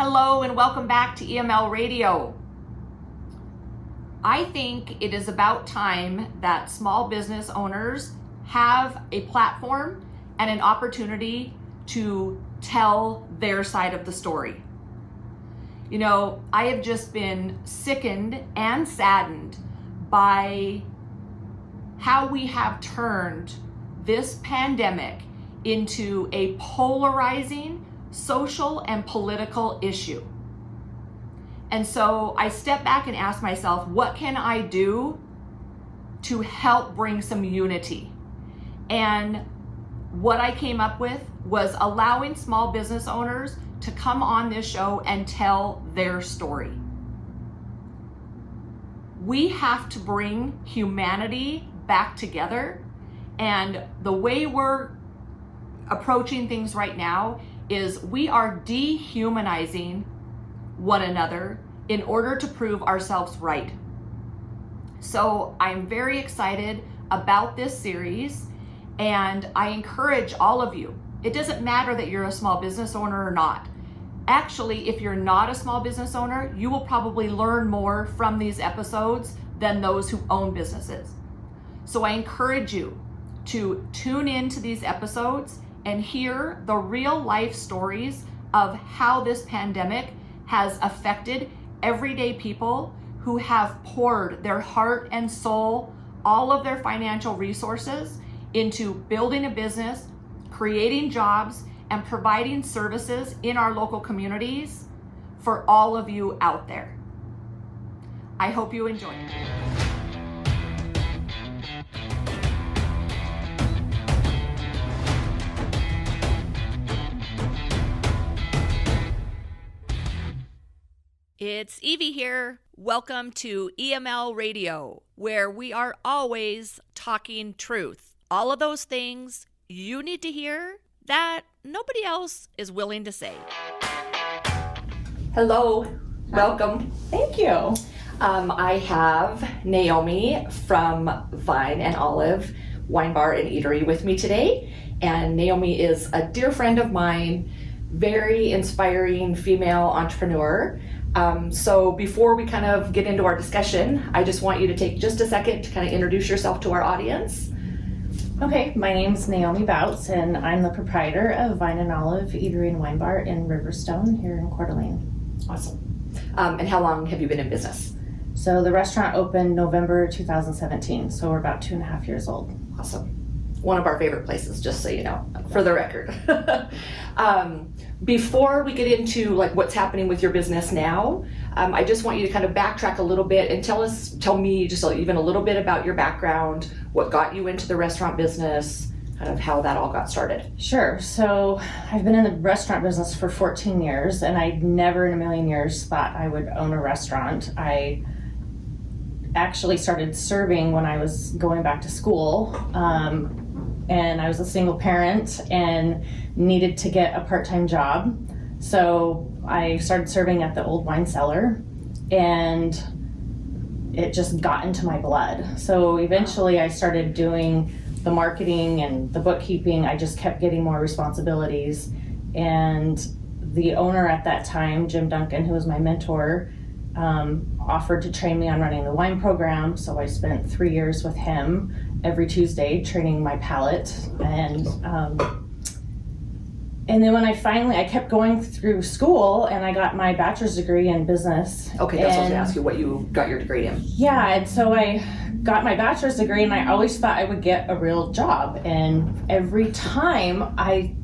Hello and welcome back to EML Radio. I think it is about time that small business owners have a platform and an opportunity to tell their side of the story. You know, I have just been sickened and saddened by how we have turned this pandemic into a polarizing social and political issue. And so I stepped back and asked myself, what can I do to help bring some unity? And what I came up with was allowing small business owners to come on this show and tell their story. We have to bring humanity back together, and the way we're approaching things right now is we are dehumanizing one another in order to prove ourselves right. So I'm very excited about this series, and I encourage all of you. It doesn't matter that you're a small business owner or not. Actually, if you're not a small business owner, you will probably learn more from these episodes than those who own businesses. So I encourage you to tune into these episodes and hear the real life stories of how this pandemic has affected everyday people who have poured their heart and soul, all of their financial resources into building a business, creating jobs, and providing services in our local communities for all of you out there. I hope you enjoy it. It's Evie here. Welcome to EML Radio, where we are always talking truth. All of those things you need to hear that nobody else is willing to say. Hello, welcome. Thank you. I have Naomi from Vine and Olive Wine Bar and Eatery with me today. And Naomi is a dear friend of mine, very inspiring female entrepreneur. So before we kind of get into our discussion, I just want you to take just a second to kind of introduce yourself to our audience. Okay, my name's Naomi Boutz, and I'm the proprietor of Vine and Olive Eatery and Wine Bar in Riverstone here in Coeur d'Alene. Awesome. And how long have you been in business? So the restaurant opened November 2017, so we're about 2.5 years old. Awesome. One of our favorite places, just so you know, for the record. Before we get into like what's happening with your business now, I just want you to kind of backtrack a little bit and tell me just even a little bit about your background, what got you into the restaurant business, kind of how that all got started. Sure. So I've been in the restaurant business for 14 years, and I never in a million years thought I would own a restaurant. I actually started serving when I was going back to school. And I was a single parent and needed to get a part-time job. So I started serving at the old wine cellar, and it just got into my blood. So eventually I started doing the marketing and the bookkeeping. I just kept getting more responsibilities. And the owner at that time, Jim Duncan, who was my mentor, offered to train me on running the wine program. So I spent 3 years with him every Tuesday training my palate, and then when I kept going through school and I got my bachelor's degree in business. Okay, that's what I was going to ask you, what you got your degree in. Yeah, and so I got my bachelor's degree, and I always thought I would get a real job, and every time I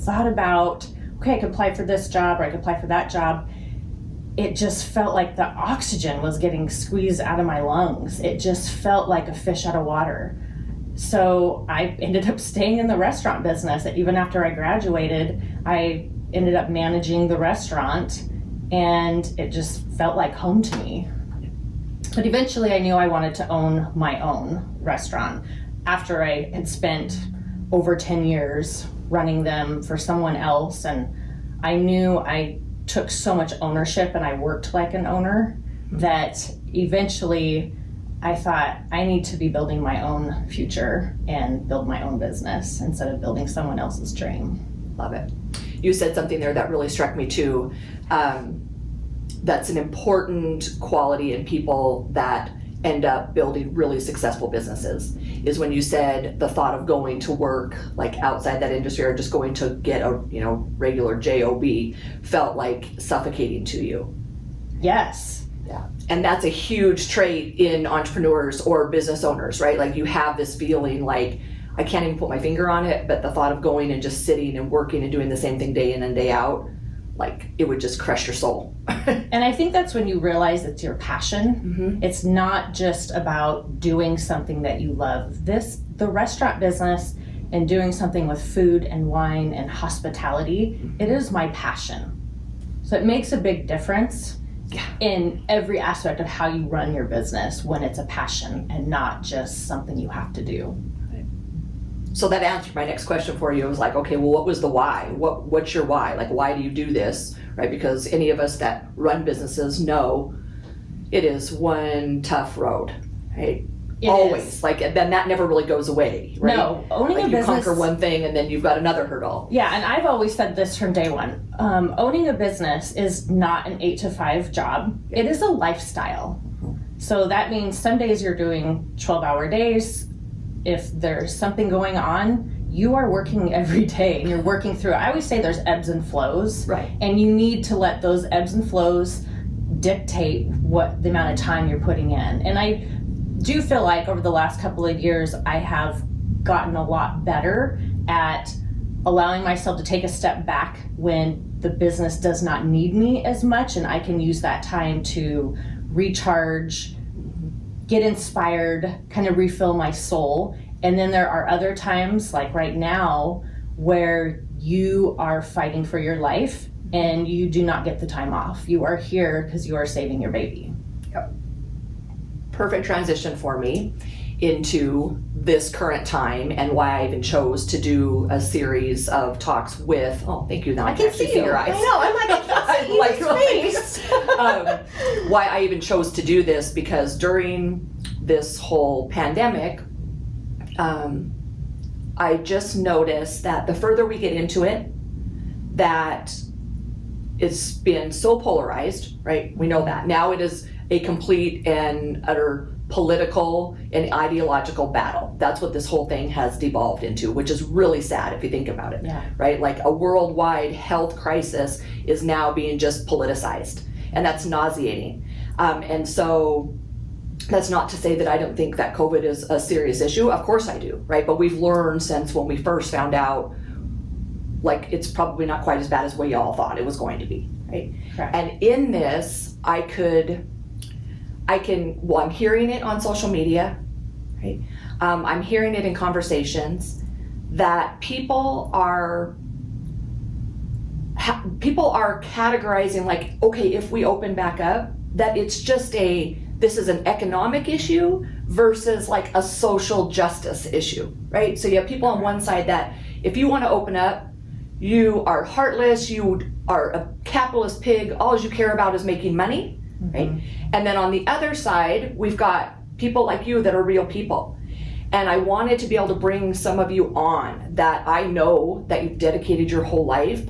thought about, okay, I could apply for this job or I could apply for that job, it just felt like the oxygen was getting squeezed out of my lungs. It just felt like a fish out of water. So I ended up staying in the restaurant business. Even after I graduated, I ended up managing the restaurant, and it just felt like home to me. But eventually I knew I wanted to own my own restaurant after I had spent over 10 years running them for someone else, and I knew I took so much ownership and I worked like an owner that eventually I thought I need to be building my own future and build my own business instead of building someone else's dream. Love it. you said something there that really struck me too. That's an important quality in people that end up building really successful businesses, is when you said the thought of going to work like outside that industry or just going to get a regular job felt like suffocating to you. Yes. Yeah. And that's a huge trait in entrepreneurs or business owners, right? Like you have this feeling like, I can't even put my finger on it, but the thought of going and just sitting and working and doing the same thing day in and day out, like it would just crush your soul. And I think that's when you realize it's your passion. Mm-hmm. It's not just about doing something that you love. The restaurant business and doing something with food and wine and hospitality, it is my passion. So it makes a big difference in every aspect of how you run your business when it's a passion and not just something you have to do. So that answered my next question for you. It was like, okay, well, what was the why? What's your why? Like, why do you do this, right? Because any of us that run businesses know it is one tough road, right? It Always. is. Like, then that never really goes away, right? No, owning like a you business. conquer one thing and then you've got another hurdle. Yeah, and I've always said this from day one. Owning a business is not an 8 to 5 job. It is a lifestyle. So that means some days you're doing 12-hour days. If there's something going on, you are working every day and you're working through it. I always say there's ebbs and flows. Right. And you need to let those ebbs and flows dictate what the amount of time you're putting in. And I do feel like over the last couple of years, I have gotten a lot better at allowing myself to take a step back when the business does not need me as much, and I can use that time to recharge, get inspired, kind of refill my soul. And then there are other times, like right now, where you are fighting for your life and you do not get the time off. You are here because you are saving your baby. Yep. Perfect transition for me into this current time and why I even chose to do a series of talks with, oh, thank you, now I can actually see your eyes. I know, I'm like, I can't see like, his face. Why I even chose to do this, because during this whole pandemic, I just noticed that the further we get into it, that it's been so polarized, right? We know that. Now it is a complete and utter political and ideological battle. That's what this whole thing has devolved into, which is really sad if you think about it, right? Like a worldwide health crisis is now being just politicized, and that's nauseating. And so that's not to say that I don't think that COVID is a serious issue. Of course I do, right? But we've learned since when we first found out, like, it's probably not quite as bad as we all thought it was going to be, right? Correct. And in this, I'm hearing it on social media, right? I'm hearing it in conversations that people are categorizing, like, okay, if we open back up, that it's just this is an economic issue versus like a social justice issue, right? So you have people on one side that if you want to open up, you are heartless, you are a capitalist pig, all you care about is making money, right? And then on the other side, we've got people like you that are real people. And I wanted to be able to bring some of you on that I know that you've dedicated your whole life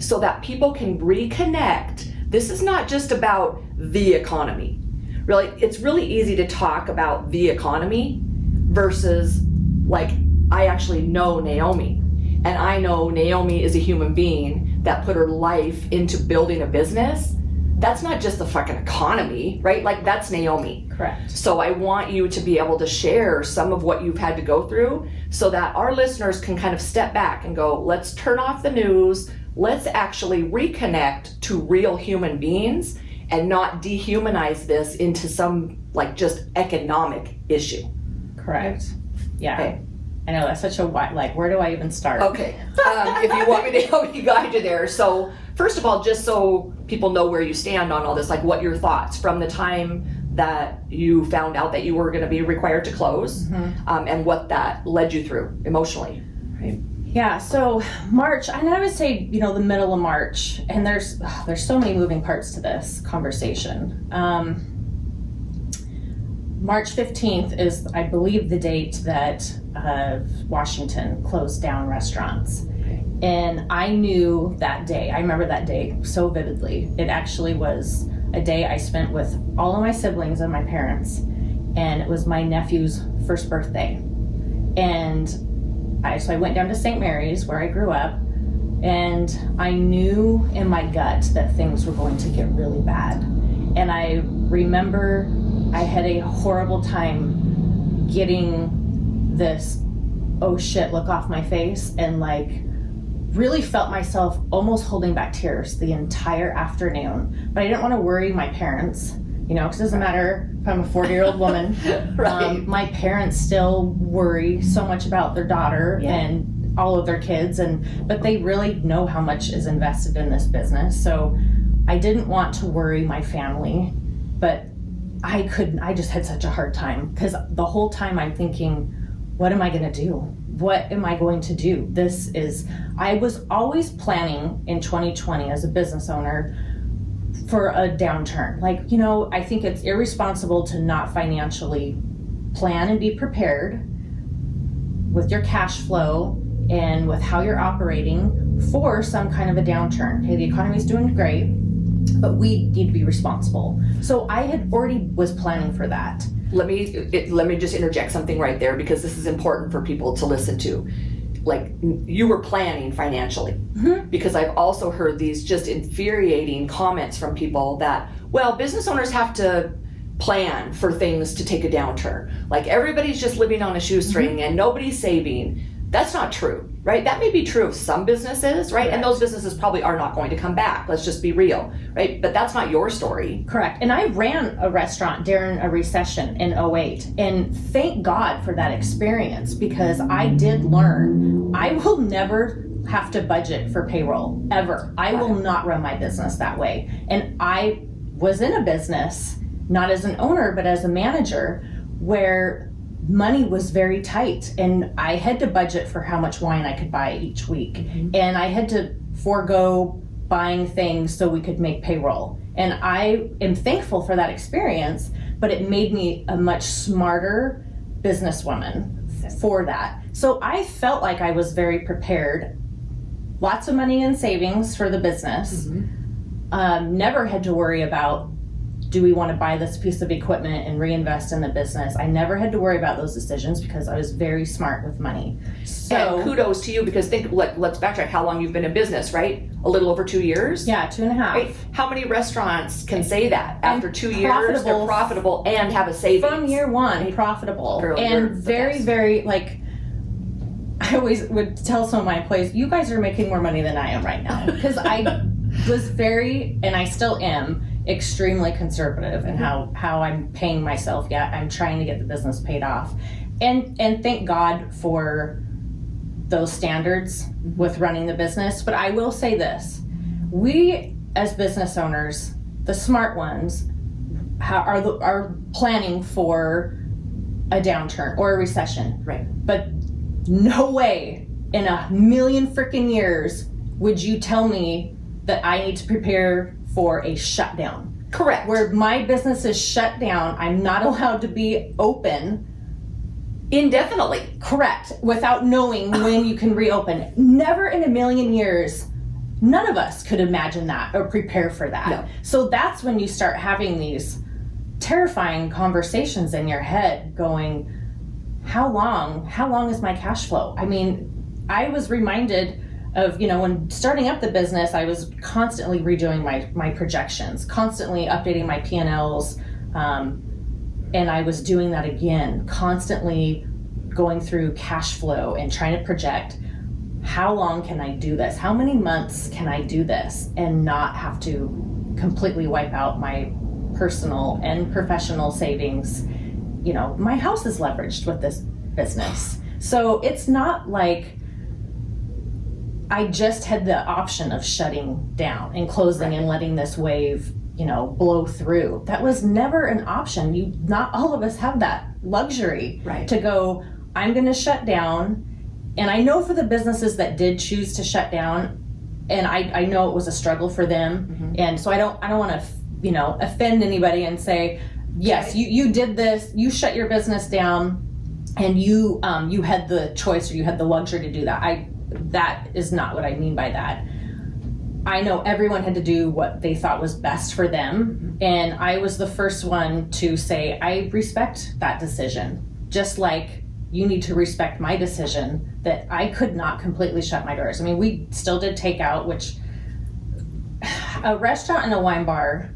so that people can reconnect. This is not just about the economy. Really, it's really easy to talk about the economy versus, like, I actually know Naomi. And I know Naomi is a human being that put her life into building a business. That's not just the fucking economy, right? Like, that's Naomi. Correct. So I want you to be able to share some of what you've had to go through so that our listeners can kind of step back and go, let's turn off the news. Let's actually reconnect to real human beings and not dehumanize this into some, like, just economic issue. Correct. Yeah. Okay. I know, that's such a wide, like, where do I even start? Okay, if you want me to help you guide you there. So first of all, just so people know where you stand on all this, like, what your thoughts from the time that you found out that you were going to be required to close, and what that led you through emotionally, right? Yeah, so March, and I would say, the middle of March, and there's so many moving parts to this conversation. March 15th is, I believe, the date that Washington closed down restaurants. And I knew that day, I remember that day so vividly. It actually was a day I spent with all of my siblings and my parents, and it was my nephew's first birthday. And so I went down to St. Mary's, where I grew up, and I knew in my gut that things were going to get really bad. And I remember I had a horrible time getting this, oh shit, look off my face, and like really felt myself almost holding back tears the entire afternoon. But I didn't want to worry my parents, because it doesn't matter if I'm a 40-year-old woman. Right. My parents still worry so much about their daughter and all of their kids, but they really know how much is invested in this business. So I didn't want to worry my family, but I just had such a hard time, because the whole time I'm thinking, what am I going to do? What am I going to do? I was always planning in 2020 as a business owner for a downturn. Like, I think it's irresponsible to not financially plan and be prepared with your cash flow and with how you're operating for some kind of a downturn. Okay, the economy's doing great, but we need to be responsible. So I had already was planning for that. Let me just interject something right there, because this is important for people to listen to. Like, you were planning financially, because I've also heard these just infuriating comments from people that, well, business owners have to plan for things to take a downturn. Like, everybody's just living on a shoestring and nobody's saving. That's not true, right? That may be true of some businesses, right? Correct. And those businesses probably are not going to come back. Let's just be real, right? But that's not your story. Correct. And I ran a restaurant during a recession in 2008. And thank God for that experience, because I did learn I will never have to budget for payroll, ever. I will not run my business that way. And I was in a business, not as an owner, but as a manager, where money was very tight, and I had to budget for how much wine I could buy each week. And I had to forego buying things so we could make payroll. And I am thankful for that experience, but it made me a much smarter businesswoman for that. So I felt like I was very prepared. Lots of money in savings for the business. Never had to worry about, do we want to buy this piece of equipment and reinvest in the business? I never had to worry about those decisions, because I was very smart with money. So, and kudos to you, because let's backtrack how long you've been in business, right? A little over 2 years? Yeah, 2.5. Right? How many restaurants can say that after 2 years they're profitable and have a savings? From year one, profitable. And very, very, like, I always would tell some of my employees, you guys are making more money than I am right now. Because I was very, and I still am, extremely conservative in how I'm paying myself. Yeah, I'm trying to get the business paid off. And thank God for those standards with running the business. But I will say this, we as business owners, the smart ones, are planning for a downturn or a recession. Right. But no way in a million freaking years would you tell me that I need to prepare for a shutdown. Correct. Where my business is shut down, I'm not allowed to be open indefinitely. Correct. Without knowing when you can reopen. Never in a million years, none of us could imagine that or prepare for that. No. So that's when you start having these terrifying conversations in your head going, how long is my cash flow? I mean, I was reminded of, when starting up the business, I was constantly redoing my projections, constantly updating my P&Ls, and I was doing that again, constantly going through cash flow and trying to project, how long can I do this? How many months can I do this and not have to completely wipe out my personal and professional savings? My house is leveraged with this business. So it's not like I just had the option of shutting down and closing and letting this wave, blow through. That was never an option. Not all of us have that luxury to go, I'm going to shut down. And I know for the businesses that did choose to shut down, and I know it was a struggle for them. And so I don't want to, offend anybody and say, yes, you did this, you shut your business down, and you had the choice, or you had the luxury to do that. that is not what I mean by that. I know everyone had to do what they thought was best for them. And I was the first one to say, I respect that decision. Just like you need to respect my decision that I could not completely shut my doors. I mean, we still did takeout, which a restaurant and a wine bar,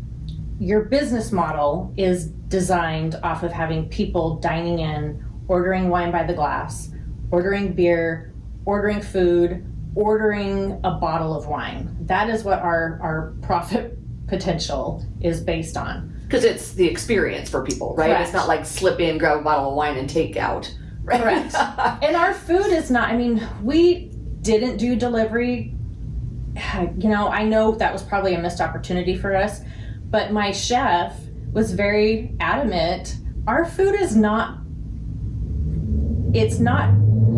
your business model is designed off of having people dining in, ordering wine by the glass, ordering beer, ordering food, ordering a bottle of wine. That is what our profit potential is based on. Because it's the experience for people, right? Correct. It's not like slip in, grab a bottle of wine and take out. Right? Correct. And our food is not, I mean, we didn't do delivery. You know, I know that was probably a missed opportunity for us, but my chef was very adamant. Our food is not, it's not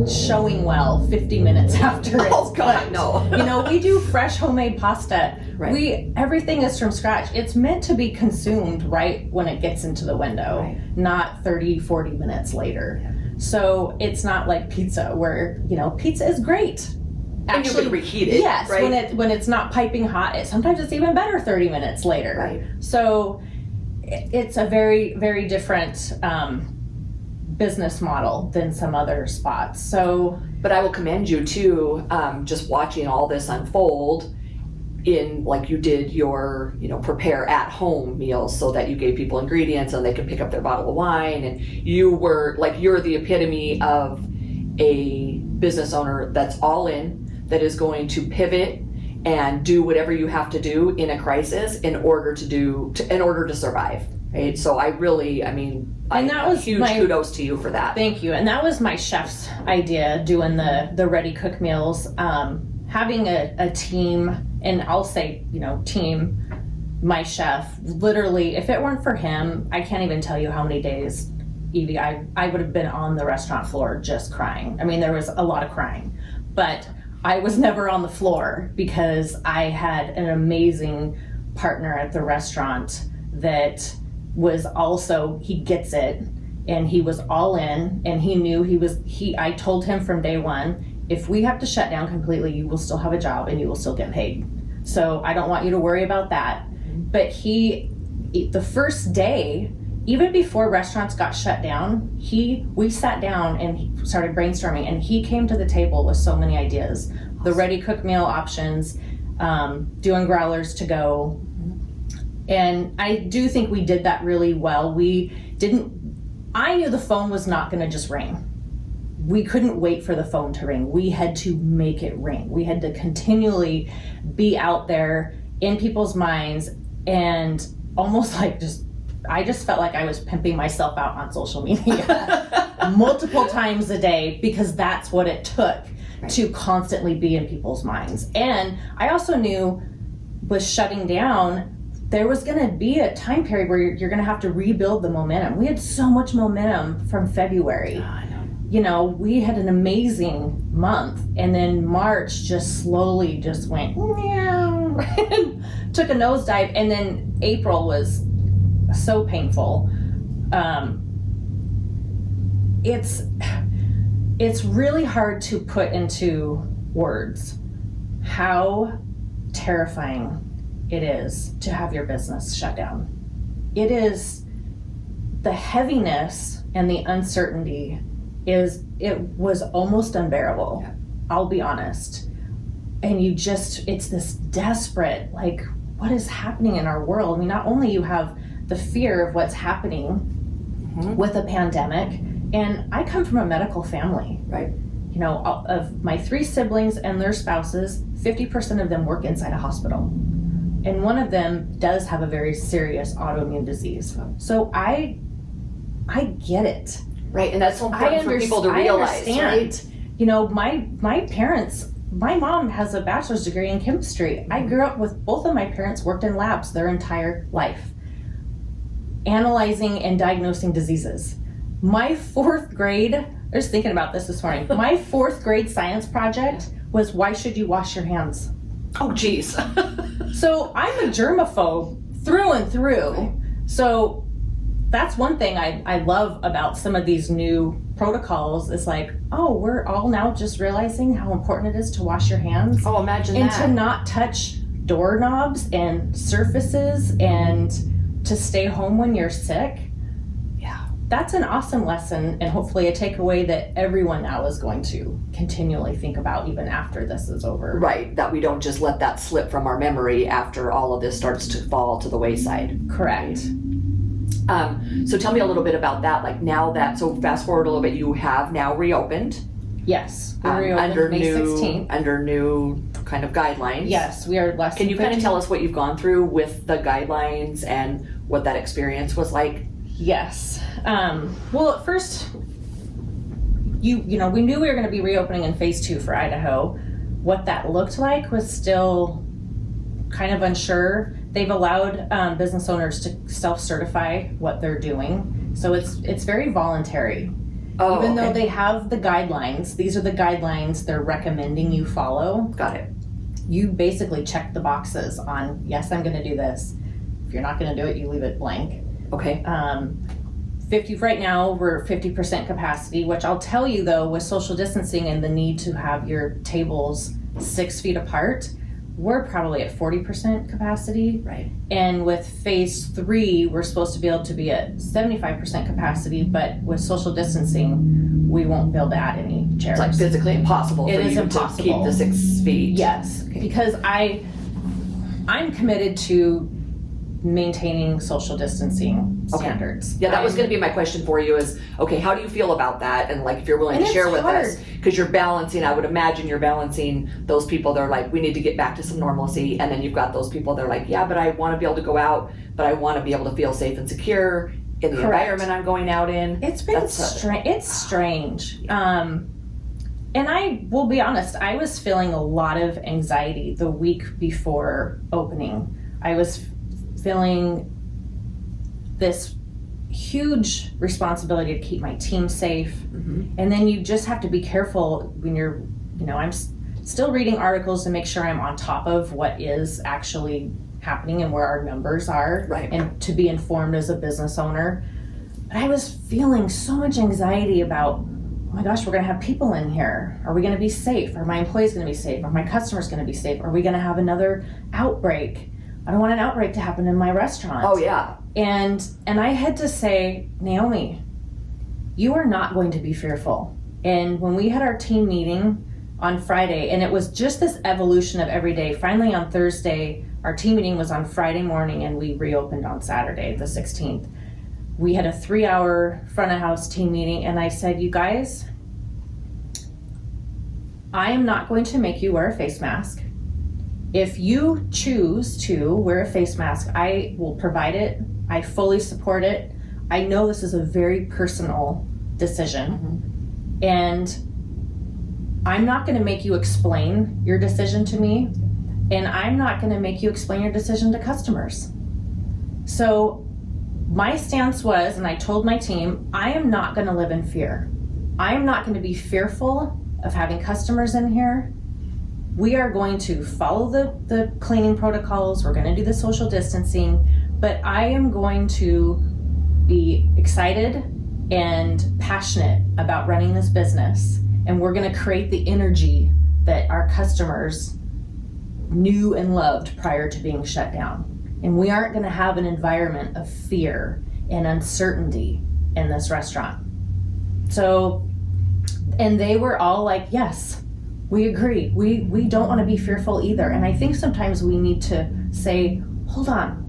showing well 50 minutes after it's Oh God, cooked. no. You know, we do fresh homemade pasta. Right. Everything is from scratch. It's meant to be consumed right when it gets into the window, Right. not 30, 40 minutes later. Yeah. So it's not like pizza where, you know, pizza is great. And you can reheat it. Yes, right? when it's not piping hot, sometimes it's even better 30 minutes later. Right. So it's a very, very different business model than some other spots. So, but I will commend you too, just watching all this unfold in like you did your, you know, prepare at home meals so that you gave people ingredients and they could pick up their bottle of wine, and you were like, you're the epitome of a business owner that's all in, that is going to pivot and do whatever you have to do in a crisis in order to survive. Right. So I really, I mean, and that was huge kudos to you for that. Thank you. And that was my chef's idea, doing the ready cook meals, having a team, and I'll say, you know, team, my chef, literally, if it weren't for him, I can't even tell you how many days, Evie, I would have been on the restaurant floor just crying. I mean, there was a lot of crying, but I was never on the floor because I had an amazing partner at the restaurant that was also, he gets it, and he was all in, and he knew I told him from day one, if we have to shut down completely, you will still have a job and you will still get paid. So I don't want you to worry about that. But the first day, even before restaurants got shut down, we sat down and he started brainstorming, and he came to the table with so many ideas. The ready cook meal options, doing growlers to go. And I do think we did that really well. I knew the phone was not gonna just ring. We couldn't wait for the phone to ring. We had to make it ring. We had to continually be out there in people's minds, and almost like I just felt like I was pimping myself out on social media multiple times a day, because that's what it took to constantly be in people's minds. And I also knew with shutting down, there was going to be a time period where you're going to have to rebuild the momentum. We had so much momentum from February. I know. You know, we had an amazing month, and then March just slowly just went meow, took a nosedive, and then April was so painful. It's really hard to put into words how terrifying it is to have your business shut down. It is the heaviness and the uncertainty it was almost unbearable. Yeah. I'll be honest. And it's this desperate, like, what is happening in our world? I mean, not only you have the fear of what's happening with a pandemic, and I come from a medical family. Right. You know, of my 3 siblings and their spouses, 50% of them work inside a hospital. And one of them does have a very serious autoimmune disease. So I get it. Right, and that's so important for people to realize, right? You know, my parents, my mom has a bachelor's degree in chemistry. I grew up with both of my parents worked in labs their entire life, analyzing and diagnosing diseases. My 4th grade, I was thinking about this morning, my 4th grade science project was, why should you wash your hands? Oh, geez. So I'm a germaphobe through and through. So that's one thing I love about some of these new protocols is like, oh, we're all now just realizing how important it is to wash your hands. Oh, imagine and that. to not touch doorknobs and surfaces and to stay home when you're sick. Yeah. That's an awesome lesson, and hopefully a takeaway that everyone now is going to continually think about even after this is over. Right, that we don't just let that slip from our memory after all of this starts to fall to the wayside. Correct. So tell me a little bit about that. Like now that, so fast forward a little bit, you have now reopened. Yes, we reopened under May 16th. Under new kind of guidelines. Yes, we are less. Can you kind of tell us what you've gone through with the guidelines and what that experience was like? Yes. Well, at first, you know, we knew we were going to be reopening in phase 2 for Idaho. What that looked like was still kind of unsure. They've allowed business owners to self-certify what they're doing, so it's very voluntary. Oh, even though they have the guidelines, these are the guidelines they're recommending you follow. Got it. You basically check the boxes on, yes, I'm going to do this. If you're not going to do it, you leave it blank. Okay. 50 right now, we're 50% capacity, which I'll tell you though, with social distancing and the need to have your tables 6 feet apart, we're probably at 40% capacity. Right. And with phase 3, we're supposed to be able to be at 75% capacity, but with social distancing, we won't be able to add any chairs. It's like physically impossible It for is you impossible. to keep the 6 feet. Yes, Okay. because I'm committed to maintaining social distancing standards. Yeah, that was going to be my question for you is, okay, how do you feel about that? And like, if you're willing And to share it's with hard. us, because you're balancing, I would imagine you're balancing those people that are like, we need to get back to some normalcy. And then you've got those people that are like, yeah, but I want to be able to go out, but I want to be able to feel safe and secure in the Correct. environment I'm going out in. It's been strange. It's strange. And I will be honest, I was feeling a lot of anxiety the week before opening. I was feeling this huge responsibility to keep my team safe. Mm-hmm. And then you just have to be careful when you're, you know, I'm still reading articles to make sure I'm on top of what is actually happening and where our numbers are, Right. and to be informed as a business owner. But I was feeling so much anxiety about, oh my gosh, we're going to have people in here. Are we going to be safe? Are my employees going to be safe? Are my customers going to be safe? Are we going to have another outbreak? I don't want an outbreak to happen in my restaurant. Oh, yeah. And I had to say, Naomi, you are not going to be fearful. And when we had our team meeting on Friday, and it was just this evolution of every day. Finally on Thursday, our team meeting was on Friday morning, and we reopened on Saturday, the 16th. We had a 3-hour front of house team meeting, and I said, you guys, I am not going to make you wear a face mask. If you choose to wear a face mask, I will provide it. I fully support it. I know this is a very personal decision. Mm-hmm. And I'm not going to make you explain your decision to me. And I'm not going to make you explain your decision to customers. So my stance was, and I told my team, I am not going to live in fear. I am not going to be fearful of having customers in here. We are going to follow the cleaning protocols. We're going to do the social distancing, but I am going to be excited and passionate about running this business. And we're going to create the energy that our customers knew and loved prior to being shut down. And we aren't going to have an environment of fear and uncertainty in this restaurant. So, and they were all like, yes, we agree. We don't want to be fearful either. And I think sometimes we need to say, hold on,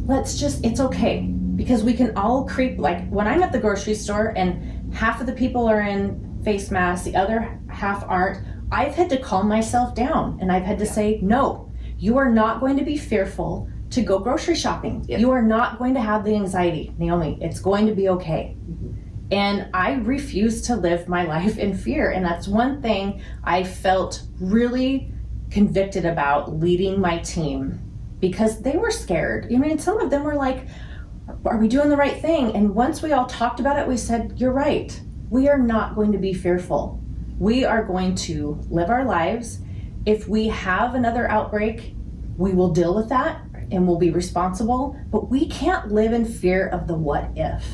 it's okay. Because we can all creep, like when I'm at the grocery store and half of the people are in face masks, the other half aren't, I've had to calm myself down and I've had to say, no, you are not going to be fearful to go grocery shopping. Yep. You are not going to have the anxiety. Naomi, it's going to be okay. Mm-hmm. And I refuse to live my life in fear. And that's one thing I felt really convicted about leading my team, because they were scared. I mean, some of them were like, are we doing the right thing? And once we all talked about it, we said, you're right. We are not going to be fearful. We are going to live our lives. If we have another outbreak, we will deal with that. Right. and we'll be responsible, but we can't live in fear of the what if.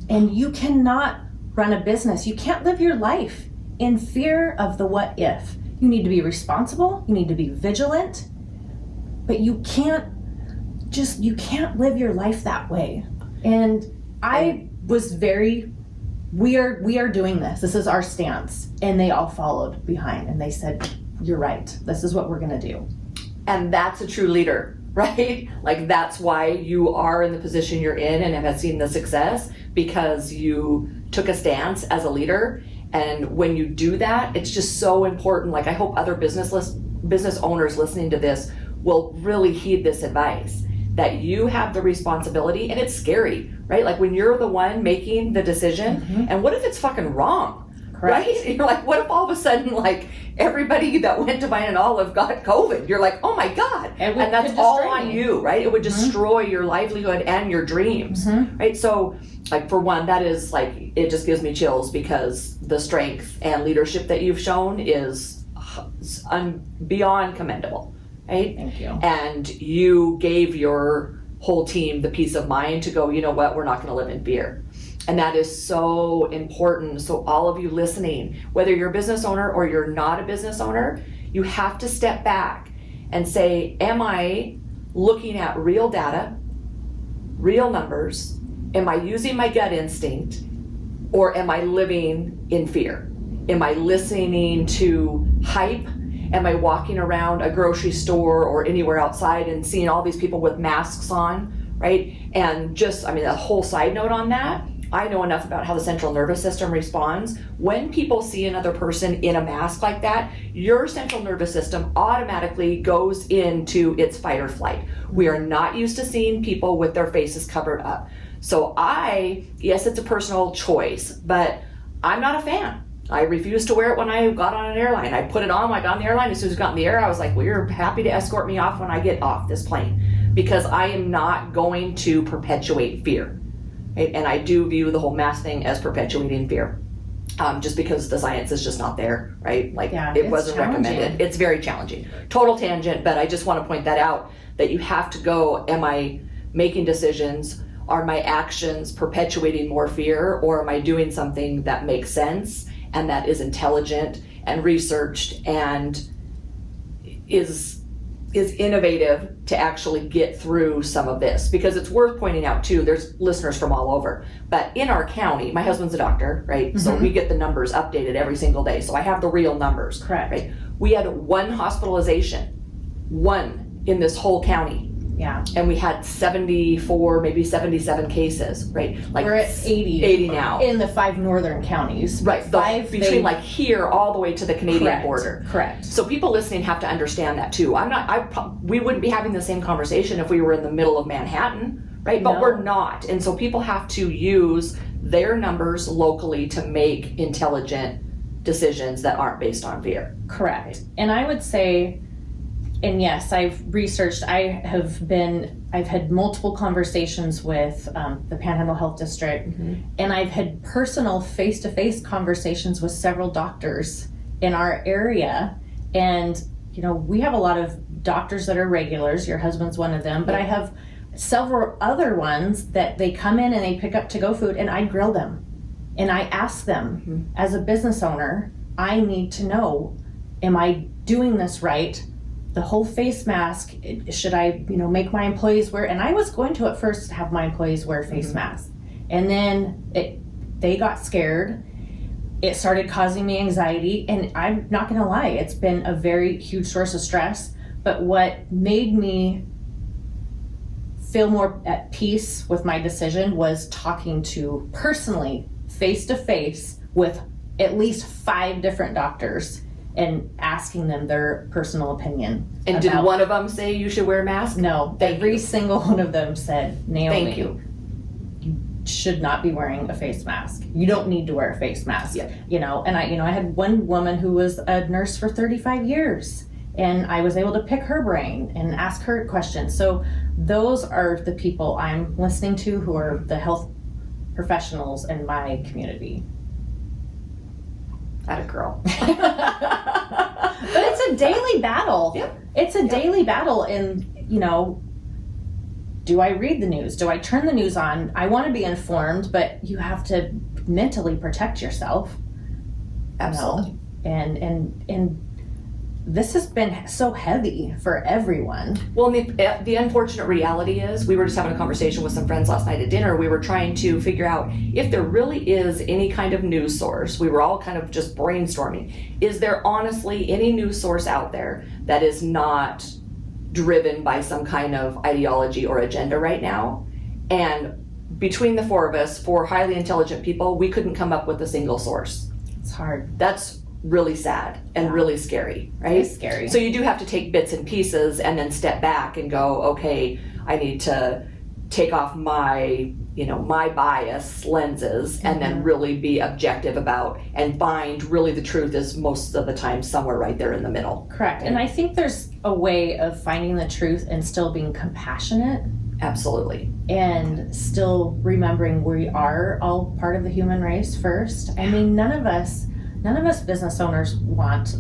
And you cannot run a business. You can't live your life in fear of the what if. You need to be responsible, you need to be vigilant, but you can't live your life that way. And I was we are doing this. This is our stance. And they all followed behind and they said, you're right. This is what we're going to do. And that's a true leader, right? Like that's why you are in the position you're in and have seen the success, because you took a stance as a leader. And when you do that, it's just so important. Like I hope other business owners listening to this will really heed this advice, that you have the responsibility. And it's scary, right? Like when you're the one making the decision, and what if it's fucking wrong? Correct. Right? You're like, what if all of a sudden, like everybody that went to buy an olive got COVID? You're like, oh my God. And that's all on you, right? It would destroy your livelihood and your dreams, right? So like for one, that is like, it just gives me chills, because the strength and leadership that you've shown is beyond commendable, right? Thank you. And you gave your whole team the peace of mind to go, you know what, we're not going to live in fear. And that is so important. So all of you listening, whether you're a business owner or you're not a business owner, you have to step back and say, am I looking at real data, real numbers? Am I using my gut instinct, or am I living in fear? Am I listening to hype? Am I walking around a grocery store or anywhere outside and seeing all these people with masks on, right? And just, a whole side note on that, I know enough about how the central nervous system responds. When people see another person in a mask like that, your central nervous system automatically goes into its fight or flight. We are not used to seeing people with their faces covered up. So yes, it's a personal choice, but I'm not a fan. I refused to wear it when I got on an airline. I put it on when I got on the airline. As soon as I got in the air, I was like, well, you're happy to escort me off when I get off this plane, because I am not going to perpetuate fear. Right? And I do view the whole mask thing as perpetuating fear, just because the science is just not there, right? Like it wasn't recommended. It's very challenging. Total tangent, but I just want to point that out, that you have to go, am I making decisions? Are my actions perpetuating more fear, or am I doing something that makes sense and that is intelligent and researched and is innovative to actually get through some of this? Because it's worth pointing out too, there's listeners from all over, but in our county, my husband's a doctor, right? So we get the numbers updated every single day. So I have the real numbers. Correct. Right? We had one hospitalization, one in this whole county. Yeah. And we had 74, maybe 77 cases, right? Like we're at 80 now. In the 5 northern counties. Right. Between like here all the way to the Canadian border. Correct. So people listening have to understand that too. We wouldn't be having the same conversation if we were in the middle of Manhattan, right? But we're not. And so people have to use their numbers locally to make intelligent decisions that aren't based on fear. Correct. And I would say, and yes, I've researched, I've had multiple conversations with the Panhandle Health District, and I've had personal face-to-face conversations with several doctors in our area. And, we have a lot of doctors that are regulars. Your husband's one of them, but I have several other ones that they come in and they pick up to-go food, and I grill them. And I ask them, as a business owner, I need to know, am I doing this right? The whole face mask, should I, make my employees wear? And I was going to at first have my employees wear face masks. And then they got scared. It started causing me anxiety. And I'm not going to lie, it's been a very huge source of stress. But what made me feel more at peace with my decision was talking to personally, face to face, with at least 5 different doctors and asking them their personal opinion. And did one of them say you should wear a mask? No, every single one of them said, Naomi, thank you. You should not be wearing a face mask. You don't need to wear a face mask. Yep. And I had one woman who was a nurse for 35 years, and I was able to pick her brain and ask her questions. So those are the people I'm listening to, who are the health professionals in my community. Atta girl. But it's a daily battle. Yep. It's a daily battle, and do I read the news? Do I turn the news on? I want to be informed, but you have to mentally protect yourself. Absolutely. And this has been so heavy for everyone. Well, the unfortunate reality is, we were just having a conversation with some friends last night at dinner. We were trying to figure out if there really is any kind of news source. We were all kind of just brainstorming. Is there honestly any news source out there that is not driven by some kind of ideology or agenda right now? And between the four of us, four highly intelligent people, we couldn't come up with a single source. It's hard. That's really sad and really scary, right? It's scary. So you do have to take bits and pieces and then step back and go, okay, I need to take off my bias lenses and then really be objective about and find really the truth is most of the time somewhere right there in the middle. Correct. And I think there's a way of finding the truth and still being compassionate. Absolutely. And still remembering we are all part of the human race first. I mean, none of us business owners want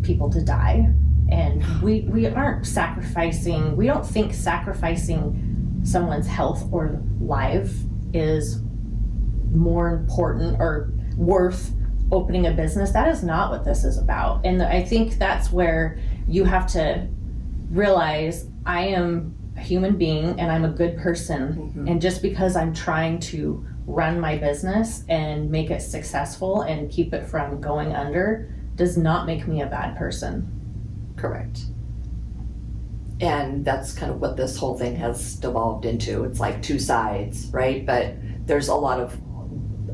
people to die. And we aren't sacrificing, we don't think sacrificing someone's health or life is more important or worth opening a business. That is not what this is about. And I think that's where you have to realize I am a human being and I'm a good person. And just because I'm trying to run my business and make it successful and keep it from going under does not make me a bad person. Correct. And that's kind of what this whole thing has devolved into. It's like two sides, right? But there's a lot of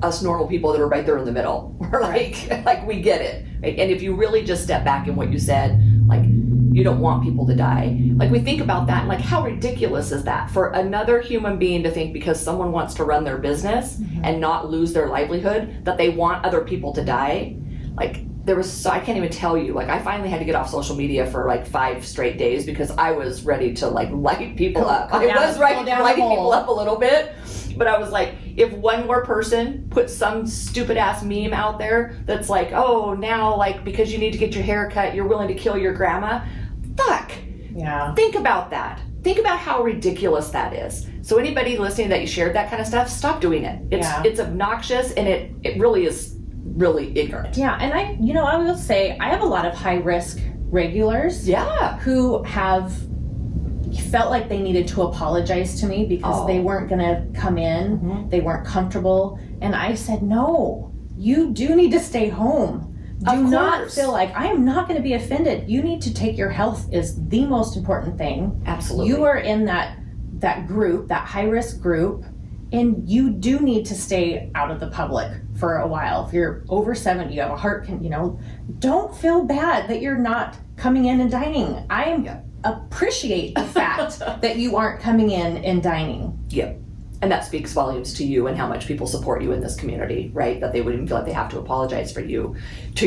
us normal people that are right there in the middle. We're like we get it, right? And if you really just step back in what you said, like, you don't want people to die. Like, we think about that, and like, how ridiculous is that for another human being to think because someone wants to run their business and not lose their livelihood, that they want other people to die? Like, I can't even tell you, like, I finally had to get off social media for like 5 straight days because I was ready to like light people up. I was lighting people up a little bit, but I was like, if one more person puts some stupid ass meme out there that's like, oh, now like because you need to get your hair cut, you're willing to kill your grandma. Fuck. Yeah. Think about that. Think about how ridiculous that is. So anybody listening that you shared that kind of stuff, stop doing it. It's obnoxious, and it really is really ignorant. Yeah, and I will say I have a lot of high risk regulars. Yeah. Who have felt like they needed to apologize to me because they weren't going to come in. They weren't comfortable, and I said, no, you do need to stay home. Do not feel like I am not going to be offended. You need to take your health is the most important thing. Absolutely. You are in that group, that high risk group, and you do need to stay out of the public for a while. If you're over 70, you have a heart, don't feel bad that you're not coming in and dining. I appreciate the fact that you aren't coming in and dining. Yep. And that speaks volumes to you and how much people support you in this community, right? That they wouldn't even feel like they have to apologize to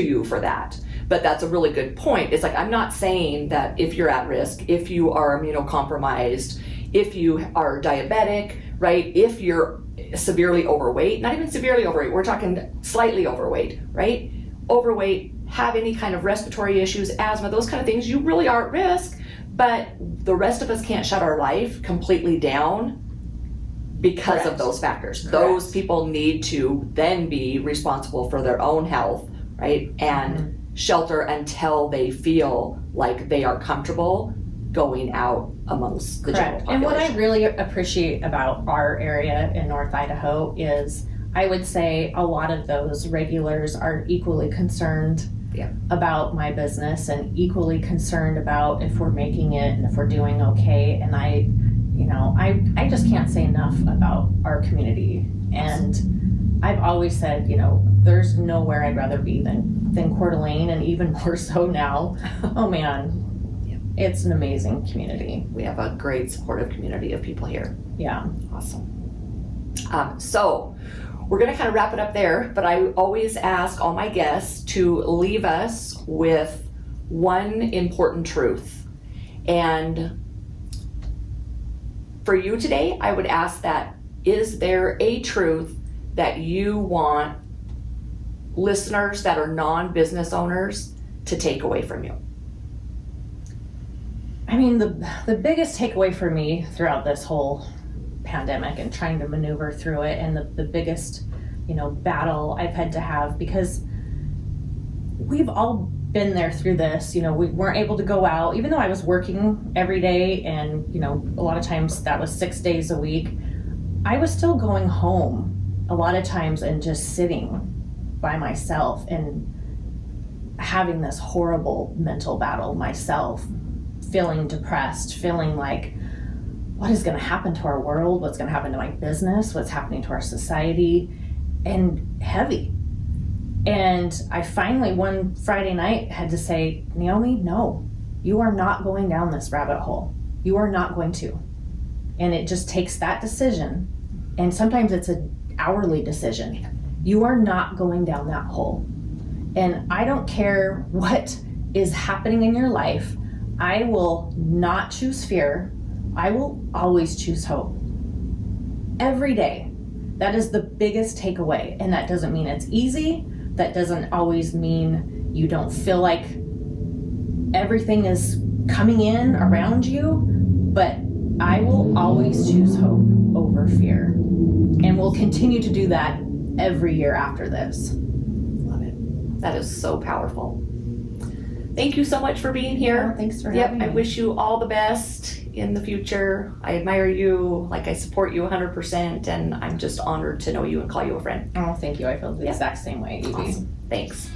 you for that. But that's a really good point. It's like, I'm not saying that if you're at risk, if you are immunocompromised, if you are diabetic, right? If you're severely overweight, not even severely overweight, we're talking slightly overweight, right? Overweight, have any kind of respiratory issues, asthma, those kind of things, you really are at risk. But the rest of us can't shut our life completely down because of those factors. Those people need to then be responsible for their own health, right? And shelter until they feel like they are comfortable going out amongst the general population. And what I really appreciate about our area in North Idaho is, I would say a lot of those regulars are equally concerned about my business and equally concerned about if we're making it and if we're doing okay. And I just can't say enough about our community. And I've always said, there's nowhere I'd rather be than Coeur d'Alene, and even more so now. Oh man, it's an amazing community. We have a great supportive community of people here. Yeah. Awesome. So we're going to kind of wrap it up there, but I always ask all my guests to leave us with one important truth. And for you today, I would ask that, is there a truth that you want listeners that are non-business owners to take away from you? I mean, the biggest takeaway for me throughout this whole pandemic and trying to maneuver through it, and the biggest, battle I've had to have, because we've all been there through this. We weren't able to go out, even though I was working every day, and a lot of times that was 6 days a week. I was still going home a lot of times and just sitting by myself and having this horrible mental battle myself, feeling depressed, feeling like, what is going to happen to our world? What's going to happen to my business? What's happening to our society? And heavy. And I finally, one Friday night, had to say, Naomi, no, you are not going down this rabbit hole. You are not going to. And it just takes that decision. And sometimes it's an hourly decision. You are not going down that hole. And I don't care what is happening in your life. I will not choose fear. I will always choose hope. Every day. That is the biggest takeaway. And that doesn't mean it's easy. That doesn't always mean you don't feel like everything is coming in around you. But I will always choose hope over fear. And we'll continue to do that every year after this. Love it. That is so powerful. Thank you so much for being here. Oh, thanks for having me. I wish you all the best in the future. I admire you, I support you 100%, and I'm just honored to know you and call you a friend. Oh, thank you. I feel the exact same way, Evie. Awesome. Thanks.